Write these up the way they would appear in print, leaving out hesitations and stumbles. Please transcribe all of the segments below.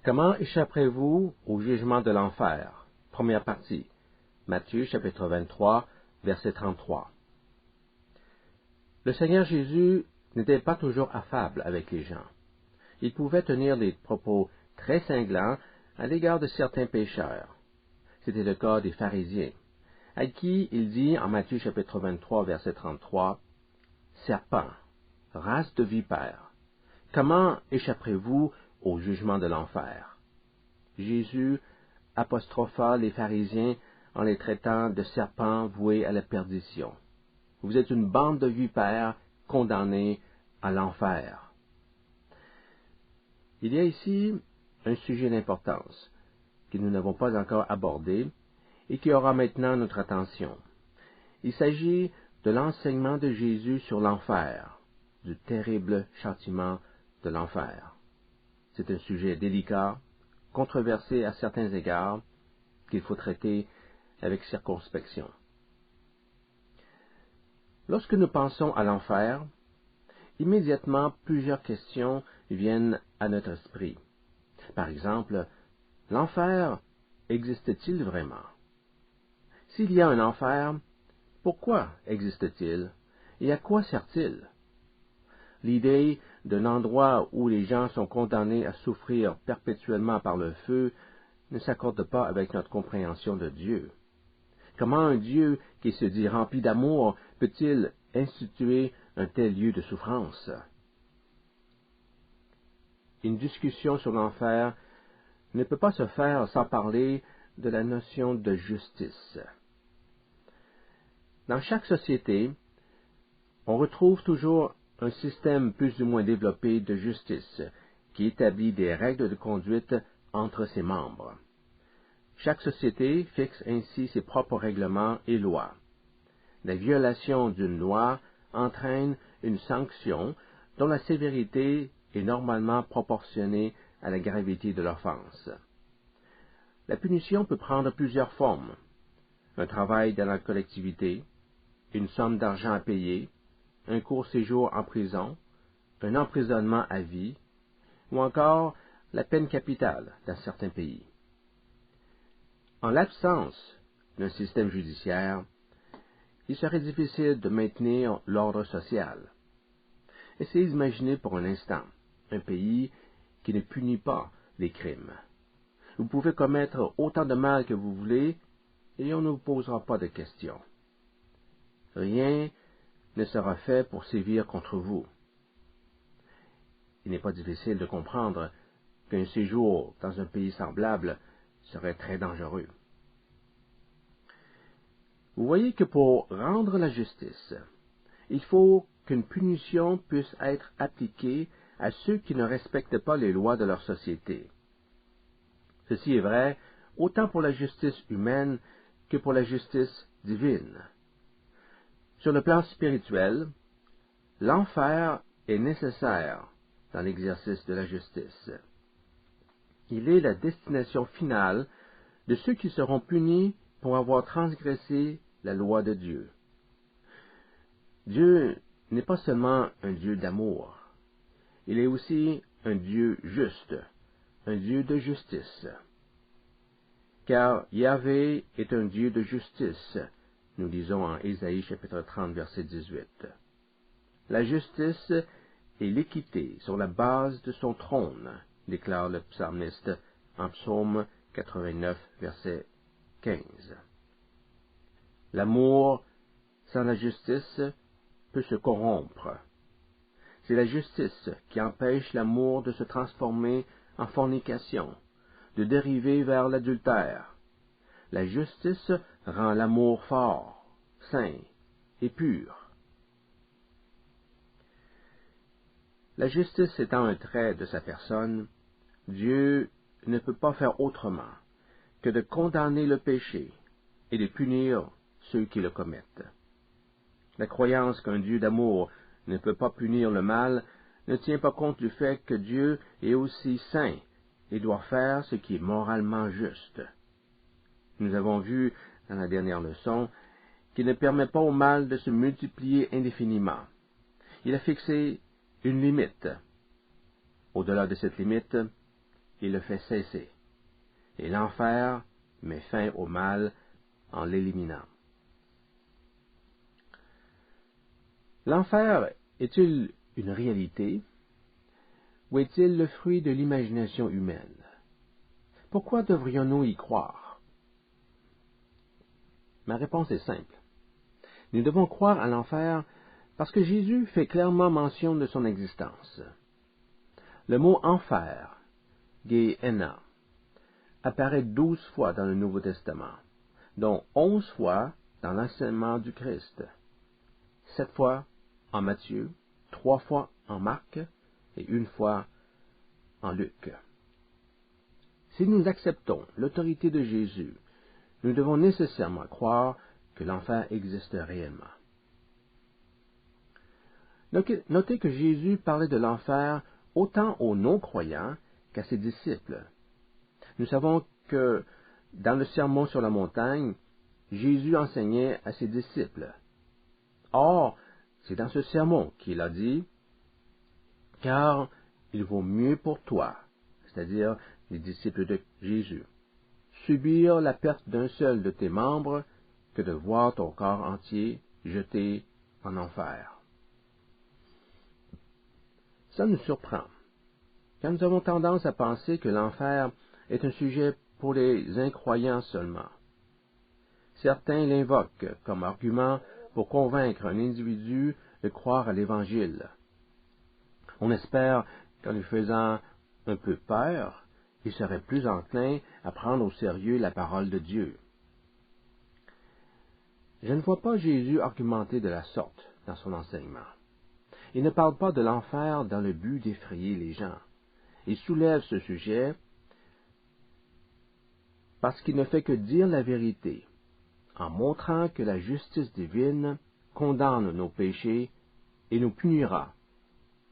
Comment échapperez-vous au jugement de l'enfer? Première partie. Matthieu chapitre 23, verset 33. Le Seigneur Jésus n'était pas toujours affable avec les gens. Il pouvait tenir des propos très cinglants à l'égard de certains pécheurs. C'était le cas des pharisiens, à qui il dit en Matthieu chapitre 23, verset 33, « Serpents, race de vipères, comment échapperez-vous au jugement de l'enfer? » Jésus apostropha les pharisiens en les traitant de serpents voués à la perdition. Vous êtes une bande de vipères condamnés à l'enfer. Il y a ici un sujet d'importance que nous n'avons pas encore abordé et qui aura maintenant notre attention. Il s'agit de l'enseignement de Jésus sur l'enfer, du terrible châtiment de l'enfer. C'est un sujet délicat, controversé à certains égards, qu'il faut traiter avec circonspection. Lorsque nous pensons à l'enfer, immédiatement plusieurs questions viennent à notre esprit. Par exemple, l'enfer existe-t-il vraiment? S'il y a un enfer, pourquoi existe-t-il et à quoi sert-il? L'idée d'un endroit où les gens sont condamnés à souffrir perpétuellement par le feu ne s'accorde pas avec notre compréhension de Dieu. Comment un Dieu qui se dit rempli d'amour peut-il instituer un tel lieu de souffrance? Une discussion sur l'enfer ne peut pas se faire sans parler de la notion de justice. Dans chaque société, on retrouve toujours un système plus ou moins développé de justice qui établit des règles de conduite entre ses membres. Chaque société fixe ainsi ses propres règlements et lois. La violation d'une loi entraîne une sanction dont la sévérité est normalement proportionnée à la gravité de l'offense. La punition peut prendre plusieurs formes. Un travail dans la collectivité, une somme d'argent à payer, un court séjour en prison, un emprisonnement à vie, ou encore la peine capitale dans certains pays. En l'absence d'un système judiciaire, il serait difficile de maintenir l'ordre social. Essayez d'imaginer pour un instant un pays qui ne punit pas les crimes. Vous pouvez commettre autant de mal que vous voulez et on ne vous posera pas de questions. Rien ne sera fait pour sévir contre vous. Il n'est pas difficile de comprendre qu'un séjour dans un pays semblable serait très dangereux. Vous voyez que pour rendre la justice, il faut qu'une punition puisse être appliquée à ceux qui ne respectent pas les lois de leur société. Ceci est vrai autant pour la justice humaine que pour la justice divine. Sur le plan spirituel, l'enfer est nécessaire dans l'exercice de la justice. Il est la destination finale de ceux qui seront punis pour avoir transgressé la loi de Dieu. Dieu n'est pas seulement un Dieu d'amour, il est aussi un Dieu juste, un Dieu de justice. Car Yahvé est un Dieu de justice, nous lisons en Ésaïe chapitre 30, verset 18. La justice et l'équité sont la base de son trône, déclare le psalmiste en psaume 89, verset 15. L'amour sans la justice peut se corrompre. C'est la justice qui empêche l'amour de se transformer en fornication, de dériver vers l'adultère. La justice rend l'amour fort, saint et pur. La justice étant un trait de sa personne, Dieu ne peut pas faire autrement que de condamner le péché et de punir ceux qui le commettent. La croyance qu'un Dieu d'amour ne peut pas punir le mal ne tient pas compte du fait que Dieu est aussi saint et doit faire ce qui est moralement juste. Nous avons vu dans la dernière leçon qu'il ne permet pas au mal de se multiplier indéfiniment. Il a fixé une limite. Au-delà de cette limite, il le fait cesser. Et l'enfer met fin au mal en l'éliminant. L'enfer est-il une réalité ou est-il le fruit de l'imagination humaine? Pourquoi devrions-nous y croire? Ma réponse est simple. Nous devons croire à l'enfer parce que Jésus fait clairement mention de son existence. Le mot enfer, Gehenna, apparaît 12 fois dans le Nouveau Testament, dont 11 fois dans l'enseignement du Christ, 7 fois en Matthieu, 3 fois en Marc et 1 fois en Luc. Si nous acceptons l'autorité de Jésus, nous devons nécessairement croire que l'enfer existe réellement. Notez que Jésus parlait de l'enfer autant aux non-croyants qu'à ses disciples. Nous savons que dans le Sermon sur la montagne, Jésus enseignait à ses disciples. Or, c'est dans ce sermon qu'il a dit, « Car il vaut mieux pour toi, c'est-à-dire les disciples de Jésus, subir la perte d'un seul de tes membres que de voir ton corps entier jeté en enfer. » Ça nous surprend, car nous avons tendance à penser que l'enfer est un sujet pour les incroyants seulement. Certains l'invoquent comme argument pour convaincre un individu de croire à l'Évangile. On espère qu'en lui faisant un peu peur, il serait plus enclin à prendre au sérieux la parole de Dieu. Je ne vois pas Jésus argumenter de la sorte dans son enseignement. Il ne parle pas de l'enfer dans le but d'effrayer les gens. Il soulève ce sujet parce qu'il ne fait que dire la vérité, en montrant que la justice divine condamne nos péchés et nous punira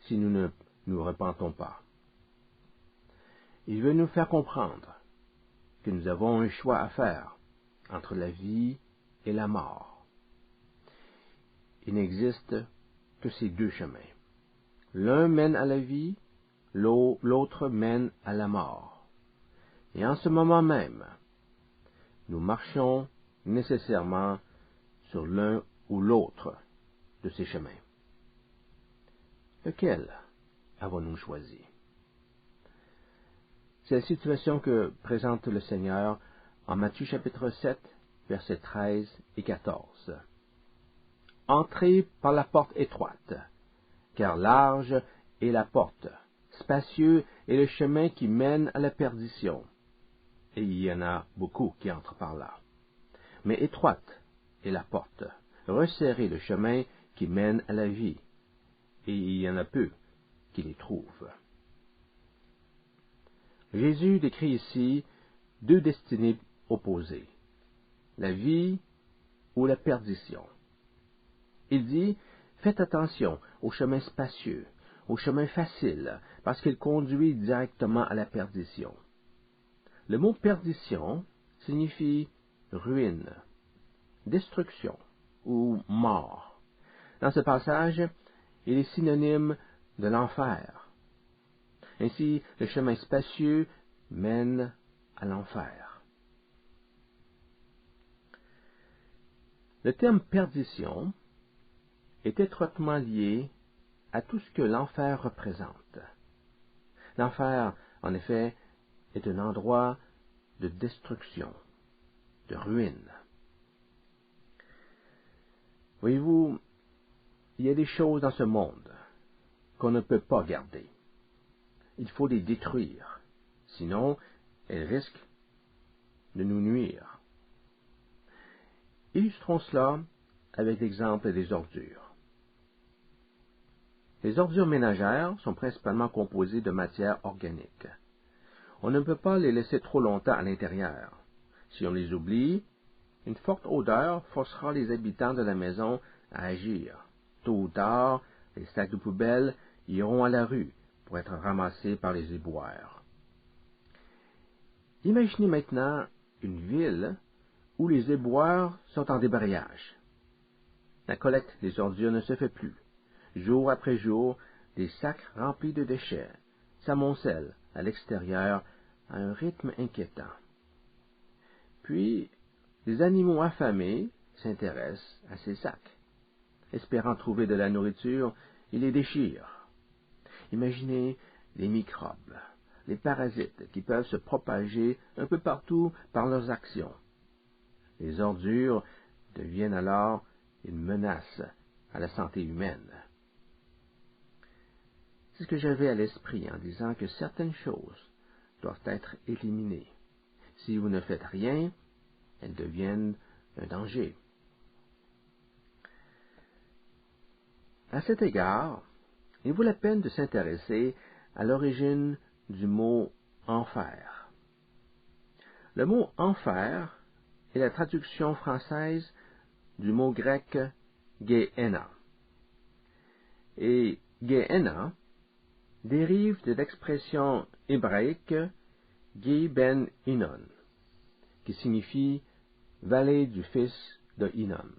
si nous ne nous repentons pas. Il veut nous faire comprendre que nous avons un choix à faire entre la vie et la mort. Il n'existe que ces deux chemins. L'un mène à la vie, l'autre mène à la mort. Et en ce moment même, nous marchons nécessairement sur l'un ou l'autre de ces chemins. Lequel avons-nous choisi? C'est la situation que présente le Seigneur en Matthieu chapitre 7, versets 13 et 14. Entrez par la porte étroite, car large est la porte, spacieux est le chemin qui mène à la perdition, et il y en a beaucoup qui entrent par là. Mais étroite est la porte, resserré le chemin qui mène à la vie, et il y en a peu qui les trouvent. Jésus décrit ici deux destinées opposées, la vie ou la perdition. Il dit, faites attention au chemin spacieux, au chemin facile, parce qu'il conduit directement à la perdition. Le mot perdition signifie ruine, destruction ou mort. Dans ce passage, il est synonyme de l'enfer. Ainsi, le chemin spacieux mène à l'enfer. Le terme perdition est étroitement lié à tout ce que l'enfer représente. L'enfer, en effet, est un endroit de destruction, de ruine. Voyez-vous, il y a des choses dans ce monde qu'on ne peut pas garder. Il faut les détruire, sinon elles risquent de nous nuire. Illustrons cela avec l'exemple des ordures. Les ordures ménagères sont principalement composées de matière organique. On ne peut pas les laisser trop longtemps à l'intérieur. Si on les oublie, une forte odeur forcera les habitants de la maison à agir. Tôt ou tard, les sacs de poubelle iront à la rue pour être ramassés par les éboueurs. Imaginez maintenant une ville où les éboueurs sont en débrayage. La collecte des ordures ne se fait plus. Jour après jour, des sacs remplis de déchets s'amoncellent à l'extérieur à un rythme inquiétant. Puis, les animaux affamés s'intéressent à ces sacs. Espérant trouver de la nourriture, ils les déchirent. Imaginez les microbes, les parasites qui peuvent se propager un peu partout par leurs actions. Les ordures deviennent alors une menace à la santé humaine. C'est ce que j'avais à l'esprit en disant que certaines choses doivent être éliminées. Si vous ne faites rien, elles deviennent un danger. À cet égard, il vaut la peine de s'intéresser à l'origine du mot « enfer ». Le mot « enfer » est la traduction française du mot grec « Gehenna ». Et « Gehenna » dérive de l'expression hébraïque « Ge ben Hinnom », qui signifie « vallée du fils de Hinnom ».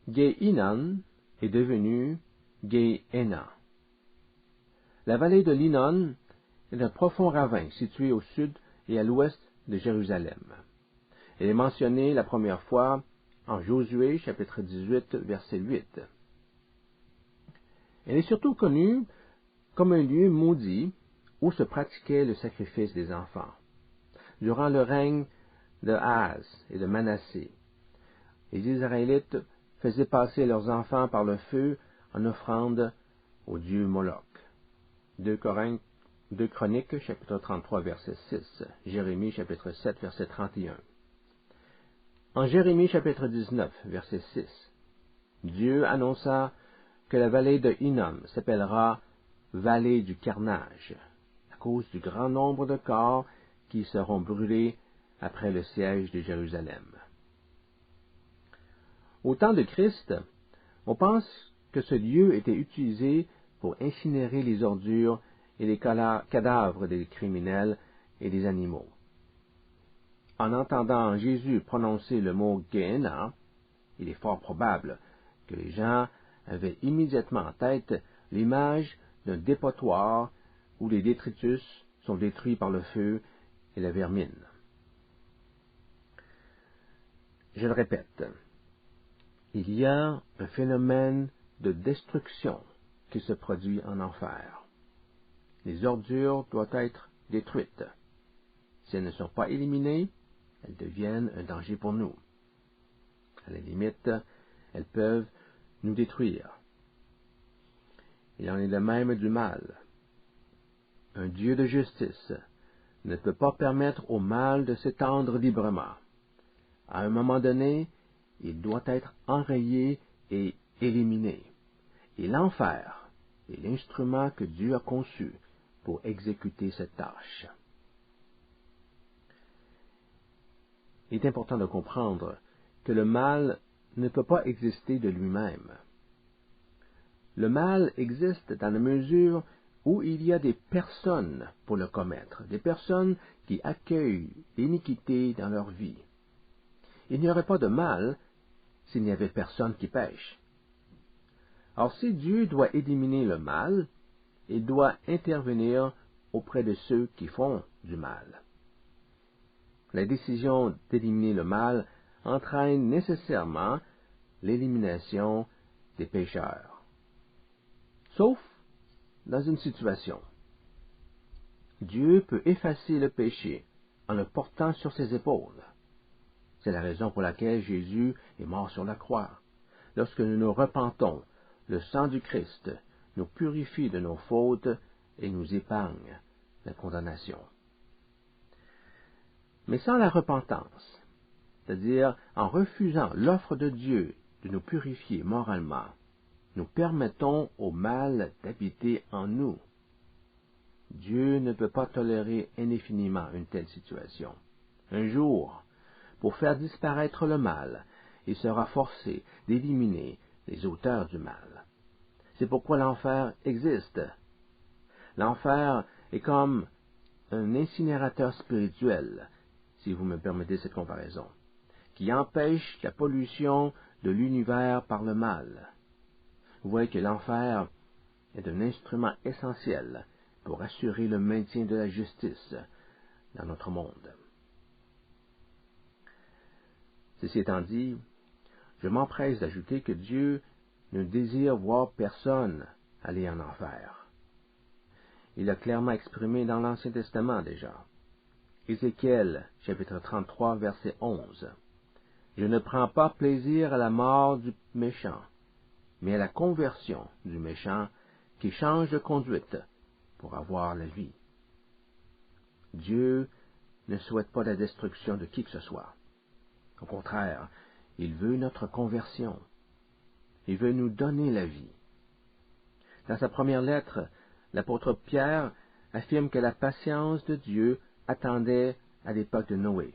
Gehinnom est devenu Gehenna. La vallée de l'Hinnom est un profond ravin situé au sud et à l'ouest de Jérusalem. Elle est mentionnée la première fois en Josué, chapitre 18, verset 8. Elle est surtout connue comme un lieu maudit où se pratiquait le sacrifice des enfants. Durant le règne de Ahaz et de Manassé, les Israélites faisaient passer leurs enfants par le feu en offrande au dieu Moloch. 2 Chroniques, chapitre 33, verset 6. Jérémie, chapitre 7, verset 31. En Jérémie, chapitre 19, verset 6, Dieu annonça que la vallée de Hinnom s'appellera vallée du carnage, à cause du grand nombre de corps qui seront brûlés après le siège de Jérusalem. Au temps de Christ, on pense que ce lieu était utilisé pour incinérer les ordures et les cadavres des criminels et des animaux. En entendant Jésus prononcer le mot « Gehenna », il est fort probable que les gens avaient immédiatement en tête l'image d'un dépotoir où les détritus sont détruits par le feu et la vermine. Je le répète, il y a un phénomène de destruction qui se produit en enfer. Les ordures doivent être détruites. Si elles ne sont pas éliminées, elles deviennent un danger pour nous. À la limite, elles peuvent nous détruire. Il en est de même du mal. Un Dieu de justice ne peut pas permettre au mal de s'étendre librement. À un moment donné, il doit être enrayé et éliminé. Et l'enfer est l'instrument que Dieu a conçu pour exécuter cette tâche. Il est important de comprendre que le mal ne peut pas exister de lui-même. Le mal existe dans la mesure où il y a des personnes pour le commettre, des personnes qui accueillent l'iniquité dans leur vie. Il n'y aurait pas de mal s'il n'y avait personne qui pêche. Alors si Dieu doit éliminer le mal, il doit intervenir auprès de ceux qui font du mal. La décision d'éliminer le mal entraîne nécessairement l'élimination des pécheurs. Sauf dans une situation. Dieu peut effacer le péché en le portant sur ses épaules. C'est la raison pour laquelle Jésus est mort sur la croix. Lorsque nous nous repentons, le sang du Christ nous purifie de nos fautes et nous épargne la condamnation. Mais sans la repentance, c'est-à-dire en refusant l'offre de Dieu de nous purifier moralement, nous permettons au mal d'habiter en nous. Dieu ne peut pas tolérer indéfiniment une telle situation. Un jour, pour faire disparaître le mal, il sera forcé d'éliminer les auteurs du mal. C'est pourquoi l'enfer existe. L'enfer est comme un incinérateur spirituel, si vous me permettez cette comparaison, qui empêche la pollution de l'univers par le mal. Vous voyez que l'enfer est un instrument essentiel pour assurer le maintien de la justice dans notre monde. Ceci étant dit, je m'empresse d'ajouter que Dieu ne désire voir personne aller en enfer. Il l'a clairement exprimé dans l'Ancien Testament déjà. Ézéchiel, chapitre 33, verset 11. « Je ne prends pas plaisir à la mort du méchant, mais à la conversion du méchant qui change de conduite pour avoir la vie. » Dieu ne souhaite pas la destruction de qui que ce soit. Au contraire, il veut notre conversion. Il veut nous donner la vie. Dans sa première lettre, l'apôtre Pierre affirme que la patience de Dieu attendait à l'époque de Noé.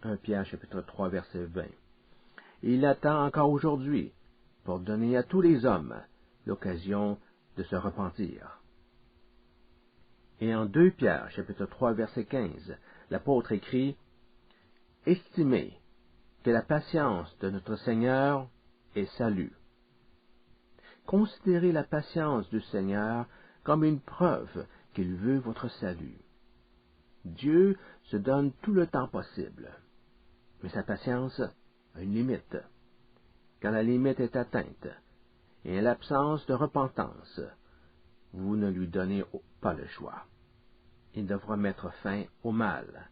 1 Pierre chapitre 3 verset 20. Et il attend encore aujourd'hui pour donner à tous les hommes l'occasion de se repentir. Et en 2 Pierre chapitre 3 verset 15, l'apôtre écrit « Estimez que la patience de notre Seigneur est salut. Considérez la patience du Seigneur comme une preuve qu'il veut votre salut. Dieu se donne tout le temps possible, mais sa patience a une limite. Quand la limite est atteinte, et en l'absence de repentance, vous ne lui donnez pas le choix. Il devra mettre fin au mal,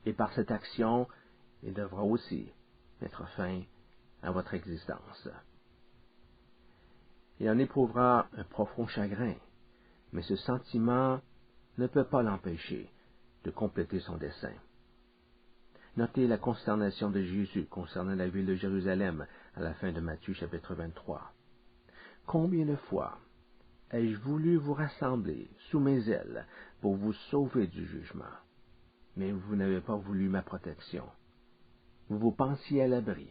et par cette action, il devra aussi mettre fin à votre existence. Il en éprouvera un profond chagrin, mais ce sentiment ne peut pas l'empêcher de compléter son dessein. Notez la consternation de Jésus concernant la ville de Jérusalem à la fin de Matthieu chapitre 23. Combien de fois ai-je voulu vous rassembler sous mes ailes pour vous sauver du jugement, mais vous n'avez pas voulu ma protection. Vous vous pensiez à l'abri.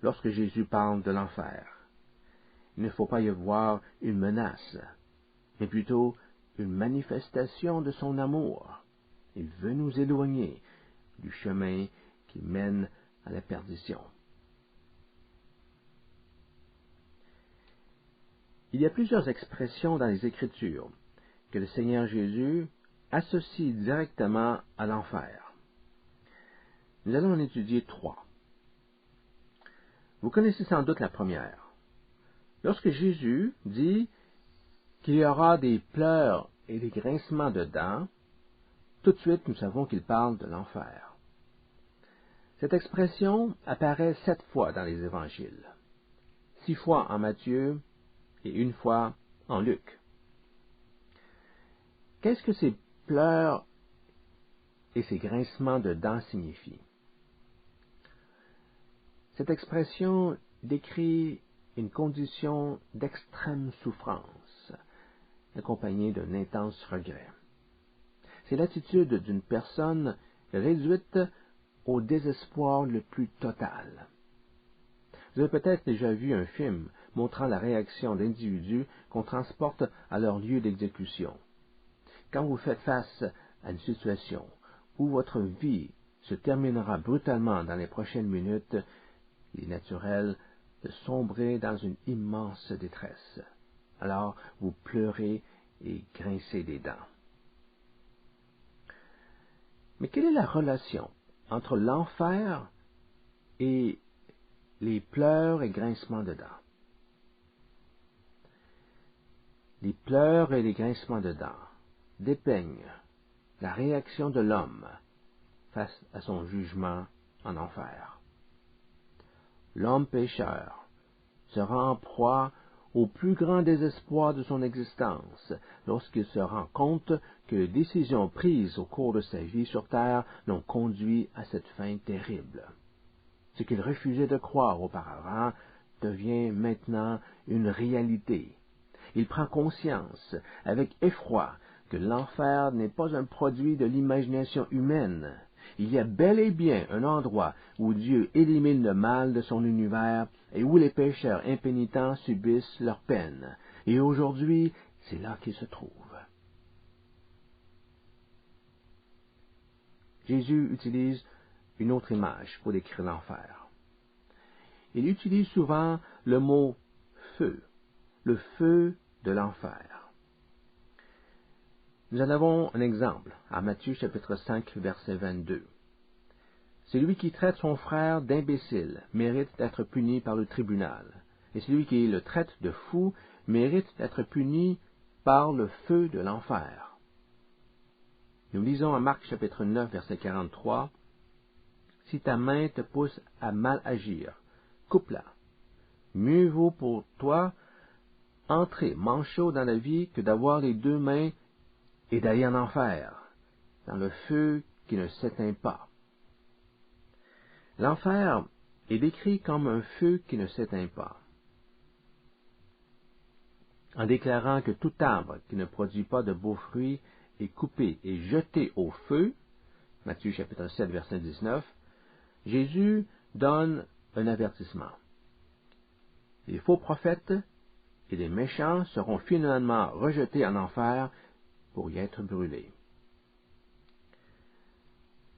Lorsque Jésus parle de l'enfer, il ne faut pas y voir une menace, mais plutôt une manifestation de son amour. Il veut nous éloigner du chemin qui mène à la perdition. Il y a plusieurs expressions dans les Écritures que le Seigneur Jésus associe directement à l'enfer. Nous allons en étudier 3. Vous connaissez sans doute la première. Lorsque Jésus dit qu'il y aura des pleurs et des grincements de dents, tout de suite nous savons qu'il parle de l'enfer. Cette expression apparaît 7 fois dans les évangiles, 6 fois en Matthieu et 1 fois en Luc. Qu'est-ce que ces pleurs et ces grincements de dents signifient? Cette expression décrit une condition d'extrême souffrance, accompagnée d'un intense regret. C'est l'attitude d'une personne réduite au désespoir le plus total. Vous avez peut-être déjà vu un film montrant la réaction d'individus qu'on transporte à leur lieu d'exécution. Quand vous faites face à une situation où votre vie se terminera brutalement dans les prochaines minutes, il est naturel de sombrer dans une immense détresse. Alors, vous pleurez et grincez des dents. Mais quelle est la relation entre l'enfer et les pleurs et grincements de dents? Les pleurs et les grincements de dents dépeignent la réaction de l'homme face à son jugement en enfer. L'homme pécheur sera en proie au plus grand désespoir de son existence lorsqu'il se rend compte que les décisions prises au cours de sa vie sur terre l'ont conduit à cette fin terrible. Ce qu'il refusait de croire auparavant devient maintenant une réalité. Il prend conscience avec effroi que l'enfer n'est pas un produit de l'imagination humaine. Il y a bel et bien un endroit où Dieu élimine le mal de son univers et où les pécheurs impénitents subissent leur peine. Et aujourd'hui, c'est là qu'il se trouve. Jésus utilise une autre image pour décrire l'enfer. Il utilise souvent le mot feu, le feu de l'enfer. Nous en avons un exemple à Matthieu chapitre 5, verset 22. Celui qui traite son frère d'imbécile mérite d'être puni par le tribunal, et celui qui le traite de fou mérite d'être puni par le feu de l'enfer. Nous lisons à Marc chapitre 9, verset 43, « Si ta main te pousse à mal agir, coupe-la. Mieux vaut pour toi entrer manchot dans la vie que d'avoir les deux mains et d'aller en enfer, dans le feu qui ne s'éteint pas. » L'enfer est décrit comme un feu qui ne s'éteint pas. En déclarant que tout arbre qui ne produit pas de beaux fruits est coupé et jeté au feu, Matthieu chapitre 7, verset 19, Jésus donne un avertissement. Les faux prophètes et les méchants seront finalement rejetés en enfer pour y être brûlés.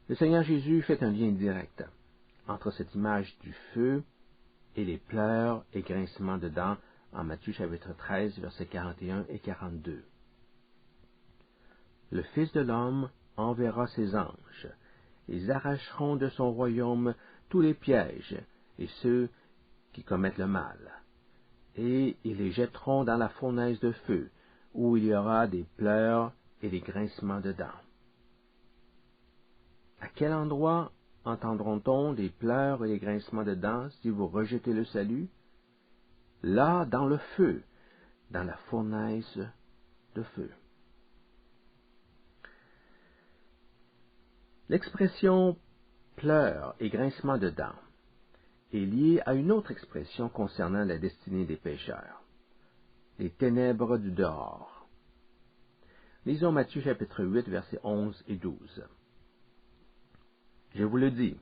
Le Seigneur Jésus fait un lien direct entre cette image du feu et les pleurs et grincements de dents en Matthieu chapitre 13, versets 41 et 42. Le Fils de l'homme enverra ses anges. Ils arracheront de son royaume tous les pièges et ceux qui commettent le mal, et ils les jetteront dans la fournaise de feu, où il y aura des pleurs et des grincements de dents. À quel endroit entendront-on des pleurs et des grincements de dents si vous rejetez le salut? Là, dans le feu, dans la fournaise de feu. L'expression pleurs et grincements de dents est liée à une autre expression concernant la destinée des pécheurs, les ténèbres du dehors. Lisons Matthieu chapitre 8, versets 11 et 12. Je vous le dis,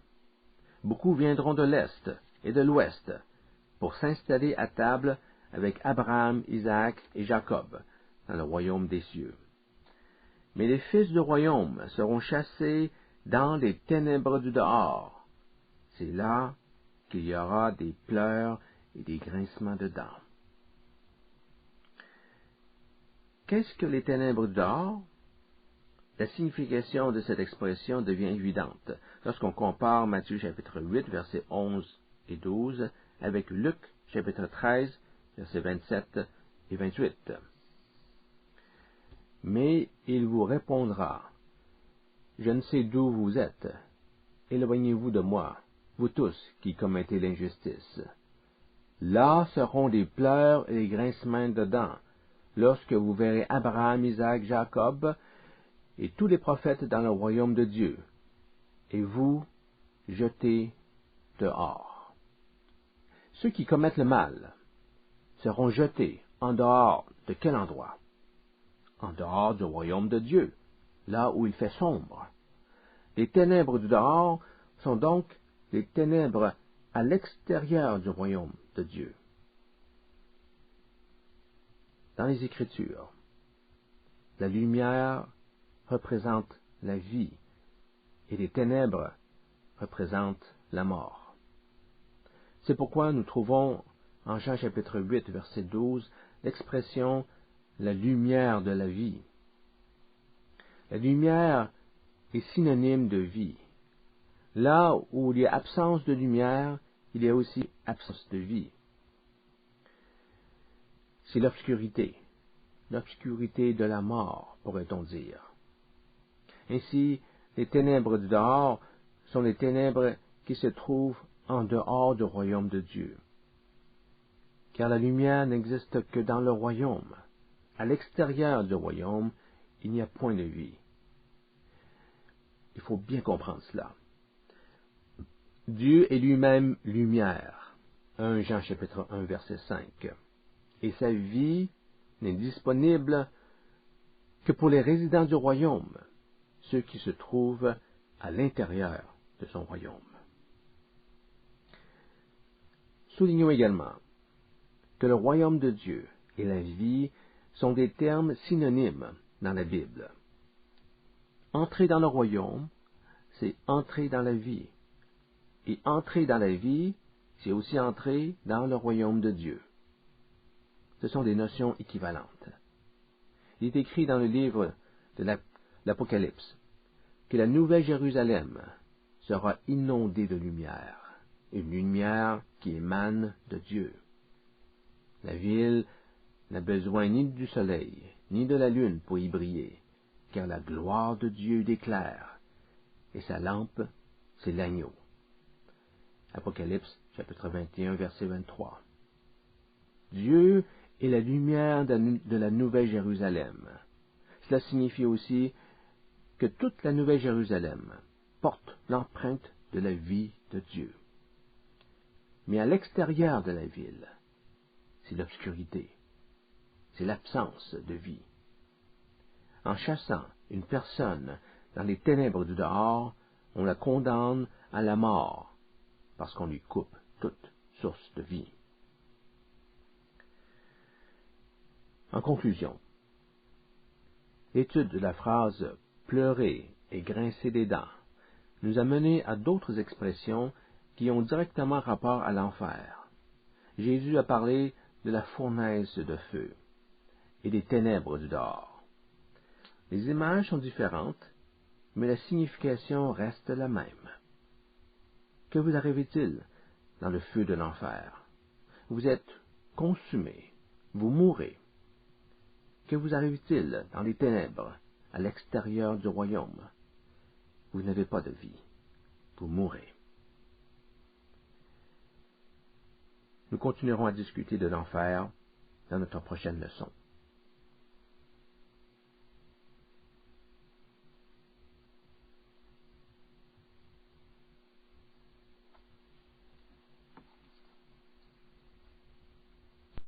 beaucoup viendront de l'Est et de l'Ouest pour s'installer à table avec Abraham, Isaac et Jacob dans le royaume des cieux. Mais les fils du royaume seront chassés dans les ténèbres du dehors. C'est là qu'il y aura des pleurs et des grincements de dents. Qu'est-ce que les ténèbres du dehors? La signification de cette expression devient évidente lorsqu'on compare Matthieu chapitre 8, versets 11 et 12 avec Luc chapitre 13, versets 27 et 28. Mais il vous répondra, « Je ne sais d'où vous êtes. Éloignez-vous de moi, vous tous qui commettez l'injustice. » Là seront des pleurs et des grincements de dents, lorsque vous verrez Abraham, Isaac, Jacob et tous les prophètes dans le royaume de Dieu, et vous jetés dehors. Ceux qui commettent le mal seront jetés en dehors de quel endroit? En dehors du royaume de Dieu, là où il fait sombre. Les ténèbres du dehors sont donc les ténèbres à l'extérieur du royaume de Dieu. Dans les Écritures, la lumière représente la vie et les ténèbres représentent la mort. C'est pourquoi nous trouvons en Jean chapitre 8, verset 12, l'expression « la lumière de la vie ». La lumière est synonyme de vie. Là où il y a absence de lumière, il y a aussi absence de vie. C'est l'obscurité de la mort, pourrait-on dire. Ainsi, les ténèbres du dehors sont les ténèbres qui se trouvent en dehors du royaume de Dieu. Car la lumière n'existe que dans le royaume. À l'extérieur du royaume, il n'y a point de vie. Il faut bien comprendre cela. Dieu est lui-même lumière. 1 Jean chapitre 1 verset 5. Et sa vie n'est disponible que pour les résidents du royaume, ceux qui se trouvent à l'intérieur de son royaume. Soulignons également que le royaume de Dieu et la vie sont des termes synonymes dans la Bible. Entrer dans le royaume, c'est entrer dans la vie. Et entrer dans la vie, c'est aussi entrer dans le royaume de Dieu. Ce sont des notions équivalentes. Il est écrit dans le livre de l'Apocalypse, que la Nouvelle Jérusalem sera inondée de lumière, une lumière qui émane de Dieu. La ville n'a besoin ni du soleil, ni de la lune pour y briller, car la gloire de Dieu l'éclaire, et sa lampe, c'est l'agneau. Apocalypse, chapitre 21, verset 23. Dieu est la lumière de la Nouvelle Jérusalem. Cela signifie aussi que toute la Nouvelle Jérusalem porte l'empreinte de la vie de Dieu. Mais à l'extérieur de la ville, c'est l'obscurité, c'est l'absence de vie. En chassant une personne dans les ténèbres du dehors, on la condamne à la mort, parce qu'on lui coupe toute source de vie. En conclusion, l'étude de la phrase « pleurer et grincer des dents » nous a mené à d'autres expressions qui ont directement rapport à l'enfer. Jésus a parlé de la fournaise de feu et des ténèbres du dehors. Les images sont différentes, mais la signification reste la même. Que vous arrive-t-il dans le feu de l'enfer? Vous êtes consumé, vous mourrez. Que vous arrive-t-il dans les ténèbres, à l'extérieur du royaume? Vous n'avez pas de vie, vous mourrez. Nous continuerons à discuter de l'enfer dans notre prochaine leçon.